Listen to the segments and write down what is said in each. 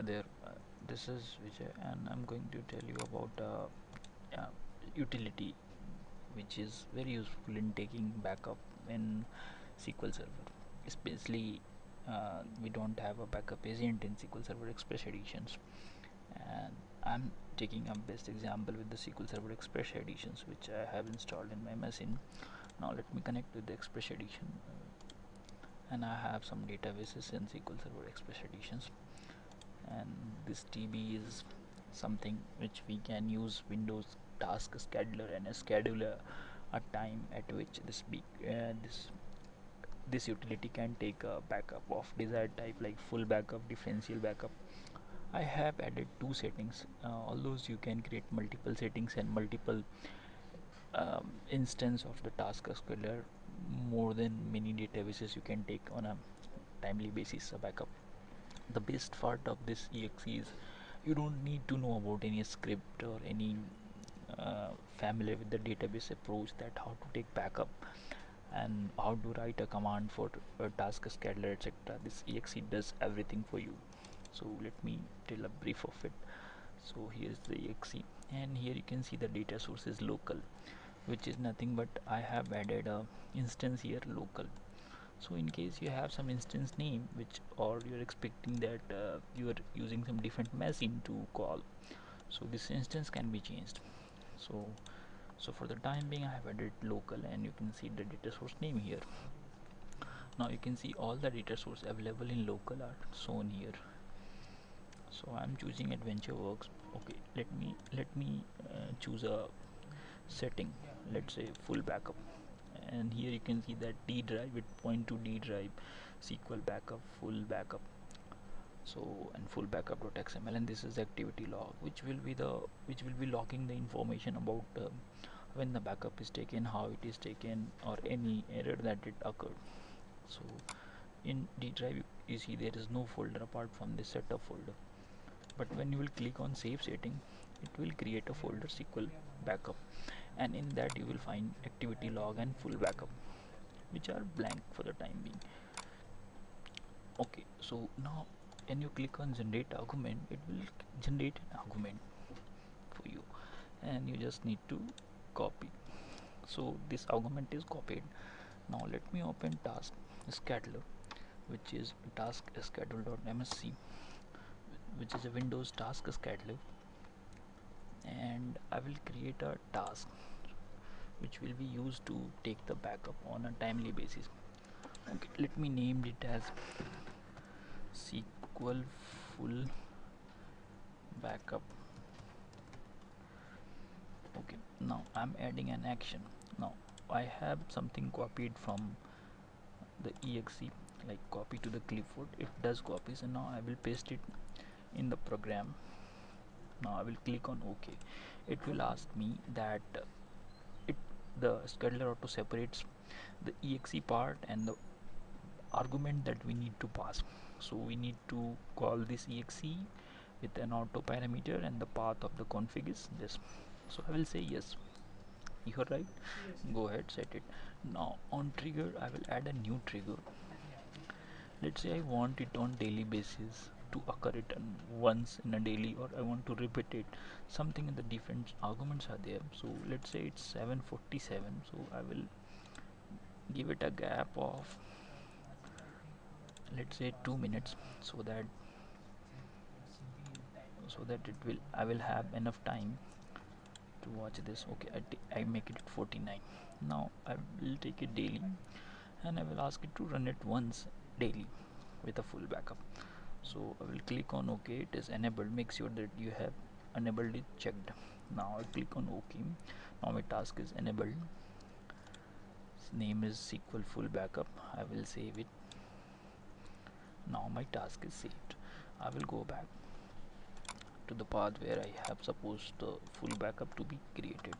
Hi there, this is Vijay, and I'm going to tell you about utility which is very useful in taking backup in SQL Server. Especially, we don't have a backup agent in SQL Server Express Editions, and I'm taking a best example with the SQL Server Express Editions, which I have installed in my machine. Now, let me connect with the Express Edition, and I have some databases in SQL Server Express Editions, and this TB is something which we can use Windows task scheduler and a scheduler a time at which this utility can take a backup of desired type like full backup, differential backup. I have added two settings. All those you can create multiple settings and multiple instance of the task scheduler, more than many databases you can take on a timely basis a backup. The best part of this exe is you don't need to know about any script or any familiar with the database approach, that how to take backup and how to write a command for a task scheduler, etc. This exe does everything for you. So let me tell a brief of it. So here's the exe, and here you can see the data source is local, which is nothing but I have added a instance here local. So in case you have some instance name which, or you're expecting that you are using some different machine to call, so this instance can be changed. So for the time being I have added local, and you can see the data source name here. Now you can see all the data source available in local are shown here. So I'm choosing adventure works. Okay, let me choose a setting, let's say full backup, and here you can see that D drive, it point to D drive, SQL backup, full backup. So, and full backup.xml, and this is activity log, which will be logging the information about when the backup is taken, how it is taken, or any error that it occurred. So in D drive you see there is no folder apart from this setup folder, but when you will click on save setting, it will create a folder SQL backup, and in that you will find activity log and full backup, which are blank for the time being. Okay, so now when you click on generate argument, it will generate an argument for you, and you just need to copy. So this argument is copied. Now let me open task scheduler, which is task schedule.msc, which is a Windows task scheduler, and I will create a task which will be used to take the backup on a timely basis. Okay, let me name it as SQL full backup. Okay, now I'm adding an action. Now I have something copied from the exe, like copy to the clipboard. It does copies, and now I will paste it in the program. Now I will click on OK. It will ask me that it the scheduler auto separates the exe part and the argument that we need to pass. So we need to call this exe with an auto parameter, and the path of the config is this. So I will say yes, you're right. Yes. Go ahead, set it. Now on trigger I will add a new trigger. Let's say I want it on daily basis to occur it once in a daily, or I want to repeat it, something in the different arguments are there. So let's say it's 7:47, so I will give it a gap of, let's say, 2 minutes, so that it will I will have enough time to watch this. Okay, I make it 49. Now I will take it daily, and I will ask it to run it once daily with a full backup. So I will click on OK. It is enabled. Make sure that you have enabled it checked. Now I click on OK. Now my task is enabled. Its name is SQL full backup. I will save it. Now my task is saved. I will go back to the path where I have supposed the full backup to be created.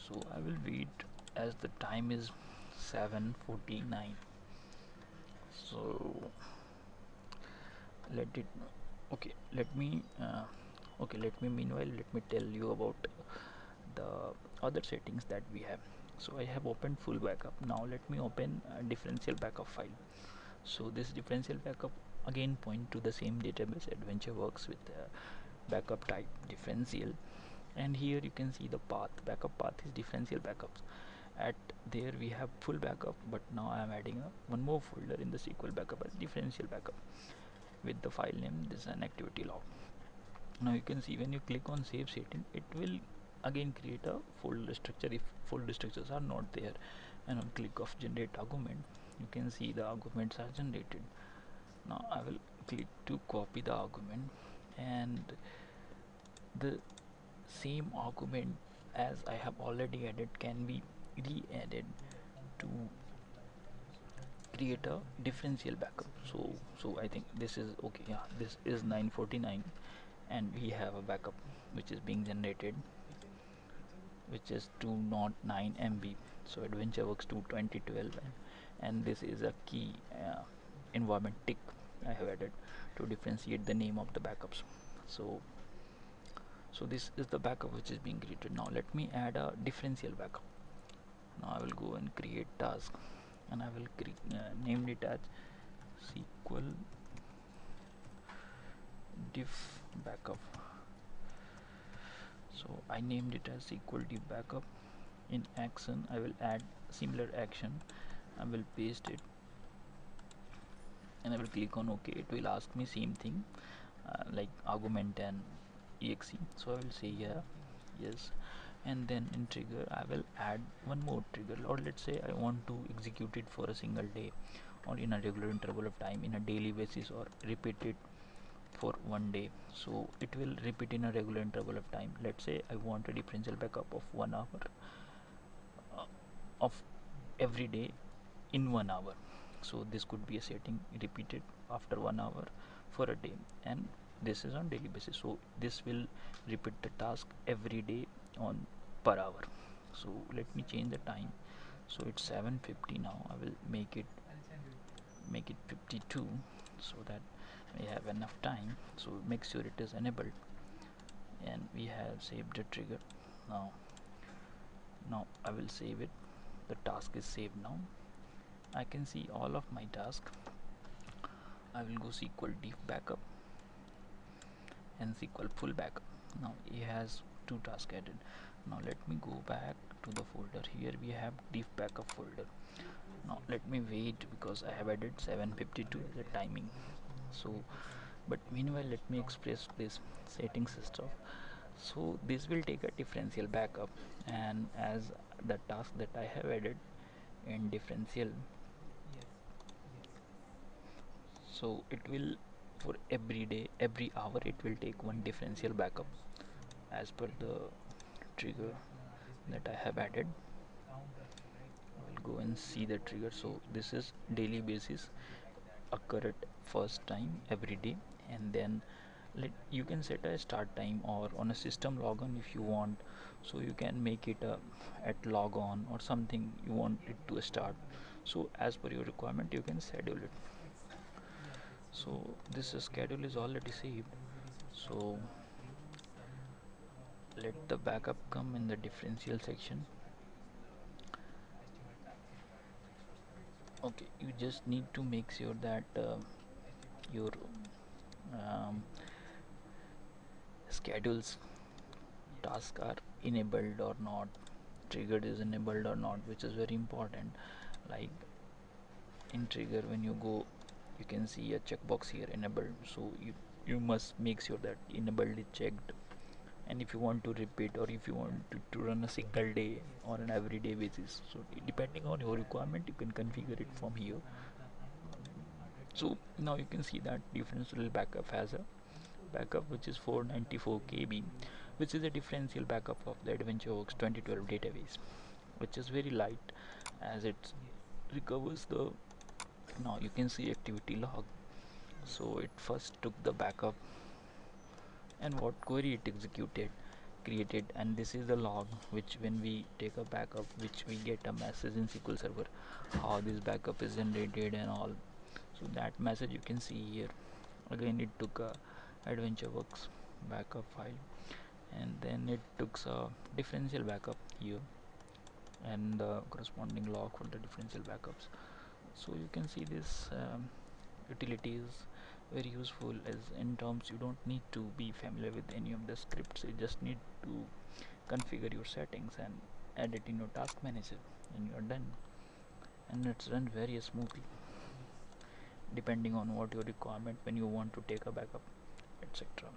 So I will wait as the time is 7:49. So let it okay let me meanwhile let me tell you about the other settings that we have. So I have opened full backup. Now let me open a differential backup file. So this differential backup again point to the same database. Adventure works with backup type differential, and here you can see the path. Backup path is differential backups. At there we have full backup, but now I am adding one more folder in the SQL backup as differential backup with the file name. This is an activity log. Now you can see when you click on save setting, it will again create a folder structure if folder structures are not there. And on click of generate argument, you can see the arguments are generated. Now I will click to copy the argument, and the same argument as I have already added can be re-added to create a differential backup. So I think this is okay. Yeah, this is 949, and we have a backup which is being generated, which is 209 MB. So adventure works to 2012, and this is a key environment tick I have added to differentiate the name of the backups. So this is the backup which is being created. Now let me add a differential backup. Now I will go and create task, and I will name it as SQL diff backup. So I named it as SQL diff backup. In action I will add similar action. I will paste it, and I will click on OK. It will ask me same thing like argument and exe. So I will say yeah, yes, and then in trigger I will add one more trigger, or let's say I want to execute it for a single day or in a regular interval of time in a daily basis, or repeat it for one day. So it will repeat in a regular interval of time. Let's say I want a differential backup of 1 hour of every day in 1 hour. So this could be a setting repeated after 1 hour for a day, and this is on daily basis. So this will repeat the task every day on per hour. So let me change the time. So it's 7:50 now. I will make it 52 so that we have enough time. So make sure it is enabled, and we have saved the trigger. Now I will save it. The task is saved now. I can see all of my tasks. I will go SQL diff backup and SQL full backup. Now it has two tasks added. Now let me go back to the folder. Here we have diff backup folder. Now let me wait, because I have added 7:52 the timing. So but meanwhile let me express this setting system. So this will take a differential backup, and as the task that I have added in differential, so it will, for every day, every hour, it will take one differential backup as per the trigger that I have added. I will go and see the trigger. So this is daily basis, occur at first time every day, and then you can set a start time or on a system logon if you want. So you can make it at logon or something you want it to start. So as per your requirement you can schedule it. So this schedule is already saved. So let the backup come in the differential section. Okay, you just need to make sure that your um, schedules tasks are enabled or not, triggered is enabled or not, which is very important. Like in trigger, when you go, you can see a checkbox here, enabled. So you must make sure that enabled is checked. And if you want to repeat, or if you want to run a single day on an everyday basis, so depending on your requirement you can configure it from here. So now you can see that differential backup has a backup which is 494 KB, which is a differential backup of the AdventureWorks 2012 database, which is very light as it recovers the. Now you can see activity log. So it first took the backup and what query it executed, created, and this is the log, which when we take a backup, which we get a message in SQL Server how this backup is generated and all. So that message you can see here. Again it took a AdventureWorks backup file, and then it took a differential backup here and the corresponding log for the differential backups. So you can see this utilities very useful, as in terms you don't need to be familiar with any of the scripts. You just need to configure your settings and add it in your task manager, and you're done. And it's run very smoothly depending on what your requirement when you want to take a backup, etc.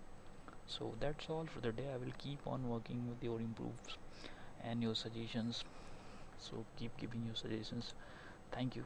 So that's all for the day. I will keep on working with your improves and your suggestions, so keep giving your suggestions. Thank you.